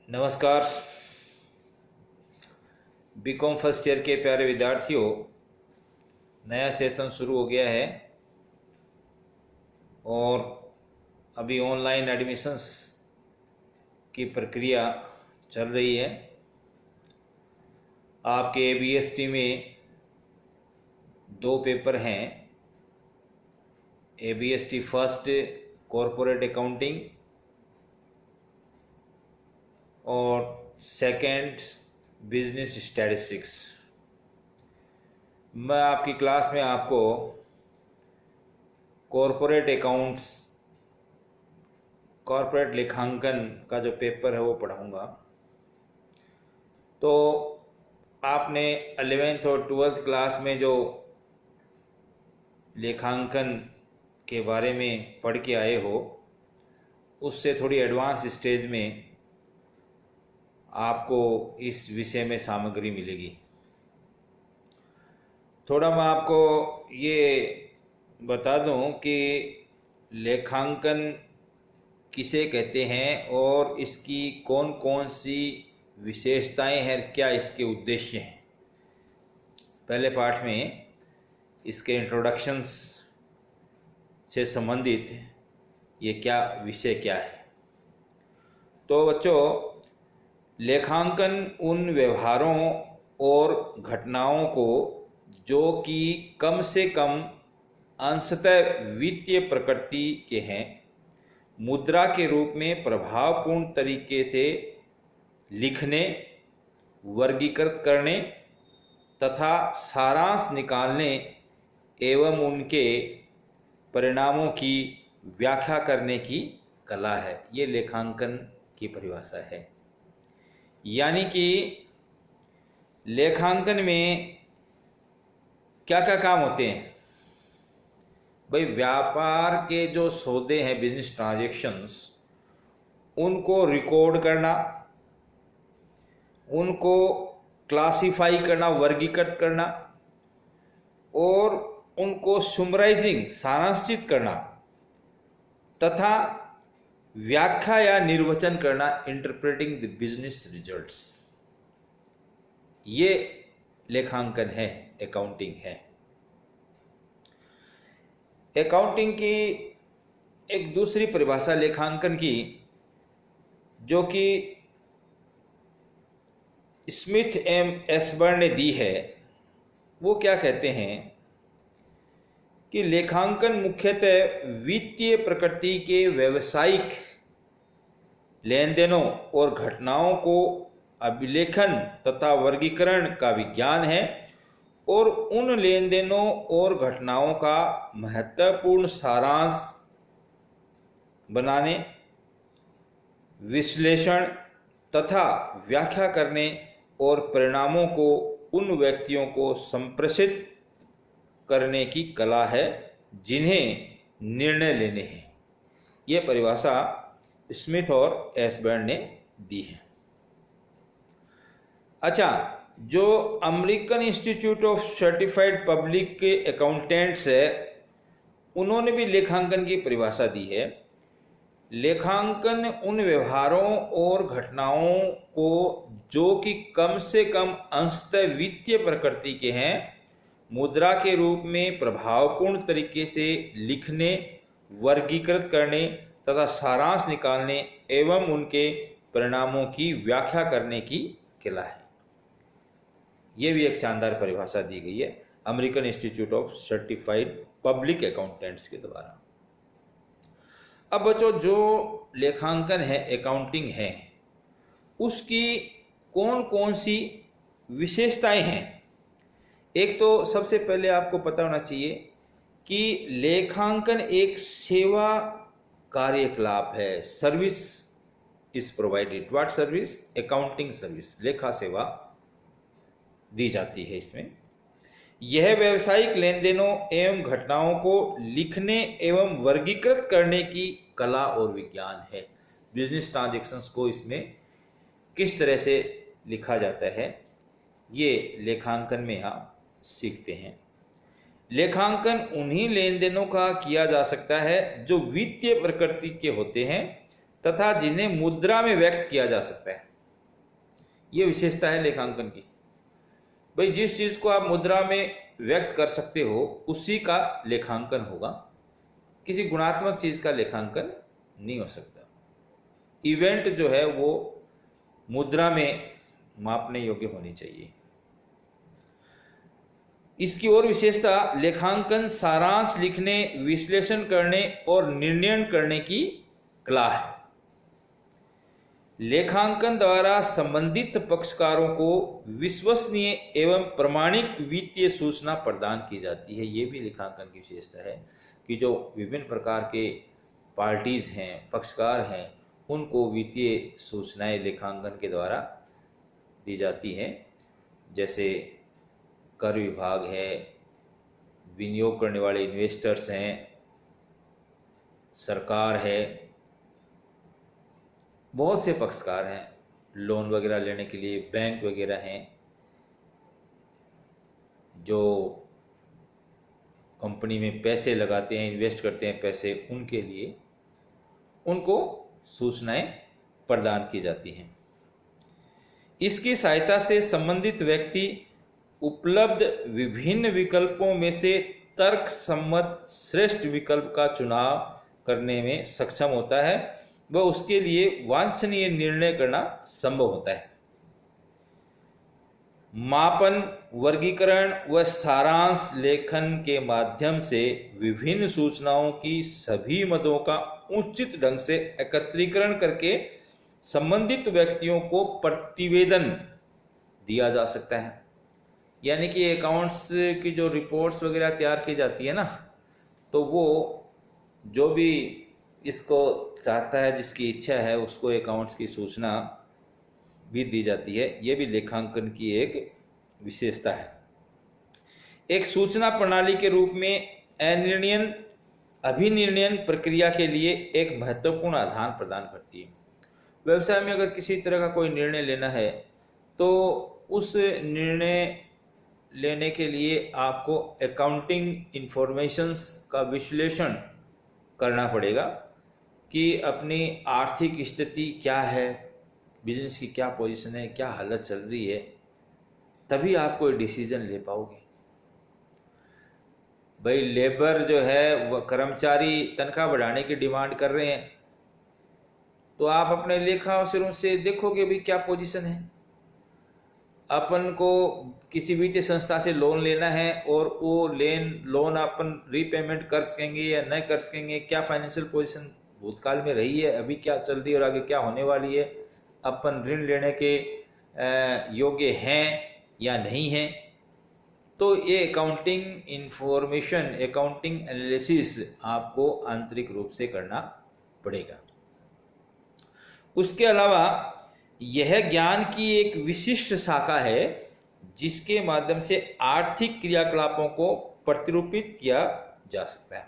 नमस्कार। BCom first year के प्यारे विद्यार्थियों, नया सेशन शुरू हो गया है और अभी ऑनलाइन एडमिशन्स की प्रक्रिया चल रही है। आपके ABST में 2 पेपर हैं। ABST फर्स्ट कॉरपोरेट अकाउंटिंग और सेकंड बिजनेस स्टैटिस्टिक्स। मैं आपकी क्लास में आपको कॉरपोरेट अकाउंट्स, कॉरपोरेट लेखांकन का जो पेपर है वो पढ़ाऊंगा। तो आपने 11th और 12th क्लास में जो लेखांकन के बारे में पढ़ के आए हो, उससे थोड़ी एडवांस स्टेज में आपको इस विषय में सामग्री मिलेगी। थोड़ा मैं आपको ये बता दूं कि लेखांकन किसे कहते हैं और इसकी कौन कौन सी विशेषताएं हैं, क्या इसके उद्देश्य हैं। पहले पाठ में इसके इंट्रोडक्शंस से संबंधित ये क्या विषय क्या है। तो बच्चों, लेखांकन उन व्यवहारों और घटनाओं को जो कि कम से कम अंशतः वित्तीय प्रकृति के हैं, मुद्रा के रूप में प्रभावपूर्ण तरीके से लिखने, वर्गीकृत करने तथा सारांश निकालने एवं उनके परिणामों की व्याख्या करने की कला है। ये लेखांकन की परिभाषा है। यानी कि लेखांकन में क्या क्या काम होते हैं भाई। व्यापार के जो सौदे हैं, बिजनेस ट्रांजैक्शंस, उनको रिकॉर्ड करना, उनको क्लासिफाई करना, वर्गीकृत करना और उनको समराइजिंग, सारांशित करना तथा व्याख्या या निर्वचन करना, इंटरप्रेटिंग द बिजनेस रिजल्ट्स। ये लेखांकन है, अकाउंटिंग है। अकाउंटिंग की एक दूसरी परिभाषा लेखांकन की, जो कि स्मिथ एम एसबर्न ने दी है, वो क्या कहते हैं कि लेखांकन मुख्यतः वित्तीय प्रकृति के व्यावसायिक लेन देनों और घटनाओं को अभिलेखन तथा वर्गीकरण का विज्ञान है और उन लेन देनों और घटनाओं का महत्वपूर्ण सारांश बनाने, विश्लेषण तथा व्याख्या करने और परिणामों को उन व्यक्तियों को संप्रेषित करने की कला है जिन्हें निर्णय लेने हैं। यह परिभाषा स्मिथ और एसबर्न ने दी है। अच्छा, जो American institute of certified public accountants है, उन्होंने भी लेखांकन की परिभाषा दी है। लेखांकन उन व्यवहारों और घटनाओं को जो कि कम से कम अंशतः वित्तीय प्रकृति के हैं, मुद्रा के रूप में प्रभावपूर्ण तरीके से लिखने, वर्गीकृत करने तथा सारांश निकालने एवं उनके परिणामों की व्याख्या करने की कला है। यह भी एक शानदार परिभाषा दी गई है American institute of certified public accountants के द्वारा। अब बच्चों, जो लेखांकन है, अकाउंटिंग है, उसकी कौन कौन सी विशेषताएं हैं। एक तो सबसे पहले आपको पता होना चाहिए कि लेखांकन एक सेवा कार्यकलाप है। Service is provided. What service? Accounting service, लेखा सेवा दी जाती है इसमें। यह व्यावसायिक लेन देनों एवं घटनाओं को लिखने एवं वर्गीकृत करने की कला और विज्ञान है। बिजनेस ट्रांजैक्शंस को इसमें किस तरह से लिखा जाता है, ये लेखांकन में हम सीखते हैं। लेखांकन उन्हीं लेन देनों का किया जा सकता है जो वित्तीय प्रकृति के होते हैं तथा जिन्हें मुद्रा में व्यक्त किया जा सकता है। ये विशेषता है लेखांकन की। भाई जिस चीज को आप मुद्रा में व्यक्त कर सकते हो उसी का लेखांकन होगा, किसी गुणात्मक चीज का लेखांकन नहीं हो सकता। इवेंट जो है वो मुद्रा में मापने योग्य होनी चाहिए। इसकी और विशेषता लेखांकन सारांश लिखने, विश्लेषण करने और निर्णय करने की कला है। लेखांकन द्वारा संबंधित पक्षकारों को विश्वसनीय एवं प्रमाणिक वित्तीय सूचना प्रदान की जाती है। ये भी लेखांकन की विशेषता है कि जो विभिन्न प्रकार के पार्टीज हैं, पक्षकार हैं, उनको वित्तीय सूचनाएं लेखांकन के द्वारा दी जाती हैं। जैसे कर विभाग है, विनियोग करने वाले इन्वेस्टर्स हैं, सरकार है, बहुत से पक्षकार हैं, लोन वगैरह लेने के लिए बैंक वगैरह हैं, जो कंपनी में पैसे लगाते हैं, इन्वेस्ट करते हैं पैसे, उनके लिए उनको सूचनाएं प्रदान की जाती हैं। इसकी सहायता से संबंधित व्यक्ति उपलब्ध विभिन्न विकल्पों में से तर्क सम्मत श्रेष्ठ विकल्प का चुनाव करने में सक्षम होता है व उसके लिए वांछनीय निर्णय करना संभव होता है। मापन, वर्गीकरण व सारांश लेखन के माध्यम से विभिन्न सूचनाओं की सभी मदों का उचित ढंग से एकत्रीकरण करके संबंधित व्यक्तियों को प्रतिवेदन दिया जा सकता है। यानी कि अकाउंट्स की जो रिपोर्ट्स वगैरह तैयार की जाती है ना, तो वो जो भी इसको चाहता है, जिसकी इच्छा है, उसको अकाउंट्स की सूचना भी दी जाती है। ये भी लेखांकन की एक विशेषता है। एक सूचना प्रणाली के रूप में अनिर्णयन अभिनिर्णयन प्रक्रिया के लिए एक महत्वपूर्ण आधार प्रदान करती है। व्यवसाय में अगर किसी तरह का कोई निर्णय लेना है तो उस निर्णय लेने के लिए आपको अकाउंटिंग इंफॉर्मेशंस का विश्लेषण करना पड़ेगा कि अपनी आर्थिक स्थिति क्या है, बिजनेस की क्या पोजीशन है, क्या हालत चल रही है, तभी आप कोई डिसीजन ले पाओगे। भाई लेबर जो है वह कर्मचारी तनख्वाह बढ़ाने की डिमांड कर रहे हैं, तो आप अपने लेखा अफसरों से देखोगे भी क्या पोजीशन है। अपन को किसी वित्तीय संस्था से लोन लेना है और वो लोन अपन रीपेमेंट कर सकेंगे या नहीं कर सकेंगे, क्या फाइनेंशियल पोजीशन भूतकाल में रही है, अभी क्या चल रही है और आगे क्या होने वाली है, अपन ऋण लेने के योग्य हैं या नहीं हैं। तो ये अकाउंटिंग इंफॉर्मेशन, अकाउंटिंग एनालिसिस आपको आंतरिक रूप से करना पड़ेगा। उसके अलावा यह ज्ञान की एक विशिष्ट शाखा है जिसके माध्यम से आर्थिक क्रियाकलापों को प्रतिरूपित किया जा सकता है।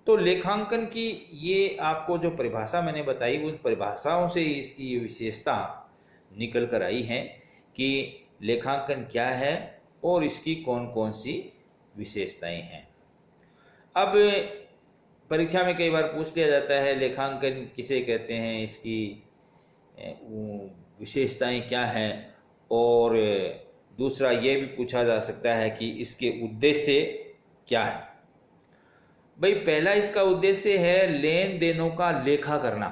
तो लेखांकन की ये आपको जो परिभाषा मैंने बताई, उन परिभाषाओं से इसकी ये विशेषता निकल कर आई है कि लेखांकन क्या है और इसकी कौन कौन सी विशेषताएं हैं। अब परीक्षा में कई बार पूछ लिया जाता है लेखांकन किसे कहते हैं, इसकी विशेषताएं क्या हैं, और दूसरा ये भी पूछा जा सकता है कि इसके उद्देश्य क्या है। भाई पहला इसका उद्देश्य है लेन देनों का लेखा करना,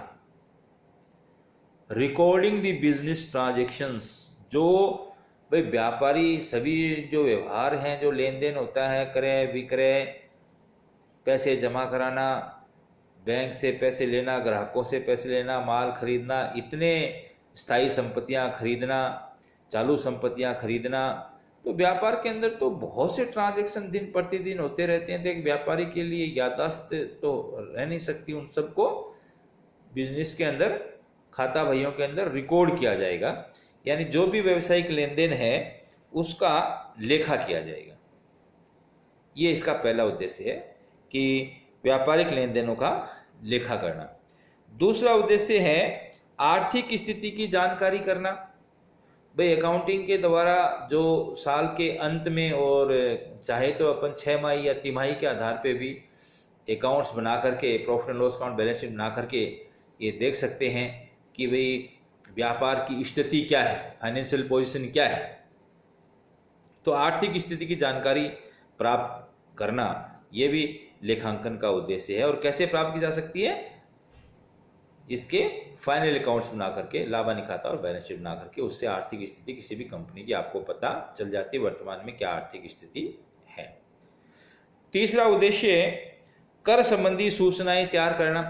रिकॉर्डिंग द बिजनेस ट्रांजैक्शंस। जो भाई व्यापारी सभी जो व्यवहार हैं, जो लेन देन होता है, क्रय विक्रय, पैसे जमा कराना, बैंक से पैसे लेना, ग्राहकों से पैसे लेना, माल खरीदना, इतने स्थायी संपत्तियां खरीदना, चालू संपत्तियां खरीदना, तो व्यापार के अंदर तो बहुत से ट्रांजैक्शन दिन प्रतिदिन होते रहते हैं। तो एक व्यापारी के लिए याददाश्त तो रह नहीं सकती, उन सबको बिजनेस के अंदर, खाता बहियों के अंदर रिकॉर्ड किया जाएगा। यानी जो भी व्यावसायिक लेन देन है उसका लेखा किया जाएगा। ये इसका पहला उद्देश्य है कि व्यापारिक लेन देनों का लेखा करना। दूसरा उद्देश्य है आर्थिक स्थिति की जानकारी करना। भाई अकाउंटिंग के द्वारा जो साल के अंत में, और चाहे तो अपन 6 माही या तिमाही के आधार पे भी अकाउंट्स बना करके, profit and loss account, balance sheet बना करके ये देख सकते हैं कि भाई व्यापार की स्थिति क्या है, फाइनेंशियल पोजीशन क्या है। तो आर्थिक स्थिति की जानकारी प्राप्त करना ये भी लेखांकन का उद्देश्य है। और कैसे प्राप्त की जा सकती है, इसके फाइनल अकाउंट्स बना करके, लाभानी खाता और बैलेंस शीट बना करके, उससे आर्थिक स्थिति किसी भी कंपनी की आपको पता चल जाती है वर्तमान में क्या आर्थिक स्थिति है। तीसरा उद्देश्य कर संबंधी सूचनाएं तैयार करना।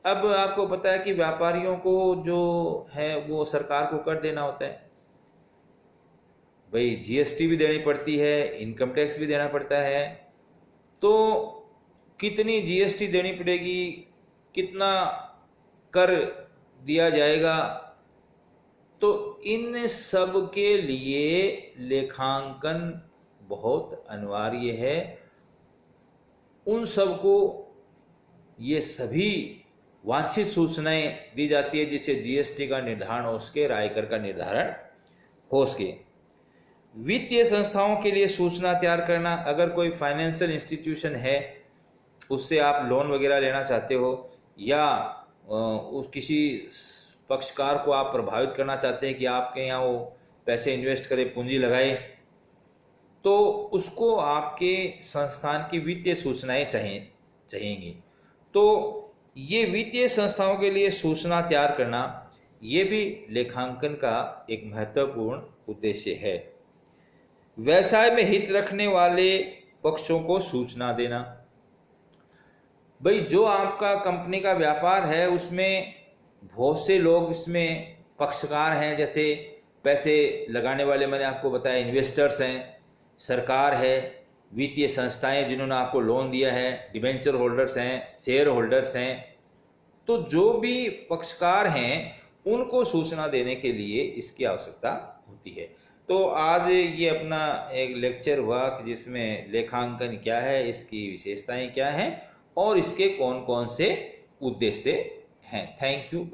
अब आपको पता है कि व्यापारियों को जो है वो सरकार को कर देना होता है, भाई जीएसटी भी देनी पड़ती है, इनकम टैक्स भी देना पड़ता है। तो कितनी जीएसटी देनी पड़ेगी, कितना कर दिया जाएगा, तो इन सब के लिए लेखांकन बहुत अनिवार्य है। उन सबको ये सभी वांछित सूचनाएं दी जाती है जिससे जीएसटी का निर्धारण हो सके, आयकर का निर्धारण हो सके। वित्तीय संस्थाओं के लिए सूचना तैयार करना। अगर कोई फाइनेंशियल इंस्टीट्यूशन है, उससे आप लोन वगैरह लेना चाहते हो, या उस किसी पक्षकार को आप प्रभावित करना चाहते हैं कि आपके यहाँ वो पैसे इन्वेस्ट करे, पूंजी लगाए, तो उसको आपके संस्थान की वित्तीय सूचनाएं चाहिएंगी। तो ये वित्तीय संस्थाओं के लिए सूचना तैयार करना ये भी लेखांकन का एक महत्वपूर्ण उद्देश्य है। व्यवसाय में हित रखने वाले पक्षों को सूचना देना। भाई जो आपका कंपनी का व्यापार है उसमें बहुत से लोग इसमें पक्षकार हैं, जैसे पैसे लगाने वाले मैंने आपको बताया इन्वेस्टर्स हैं, सरकार है, वित्तीय संस्थाएं जिन्होंने आपको लोन दिया है, डिबेंचर होल्डर्स हैं, शेयर होल्डर्स हैं। तो जो भी पक्षकार हैं उनको सूचना देने के लिए इसकी आवश्यकता होती है। तो आज ये अपना एक लेक्चर हुआ कि जिसमें लेखांकन क्या है, इसकी विशेषताएं क्या हैं और इसके कौन कौन से उद्देश्य हैं। Thank you.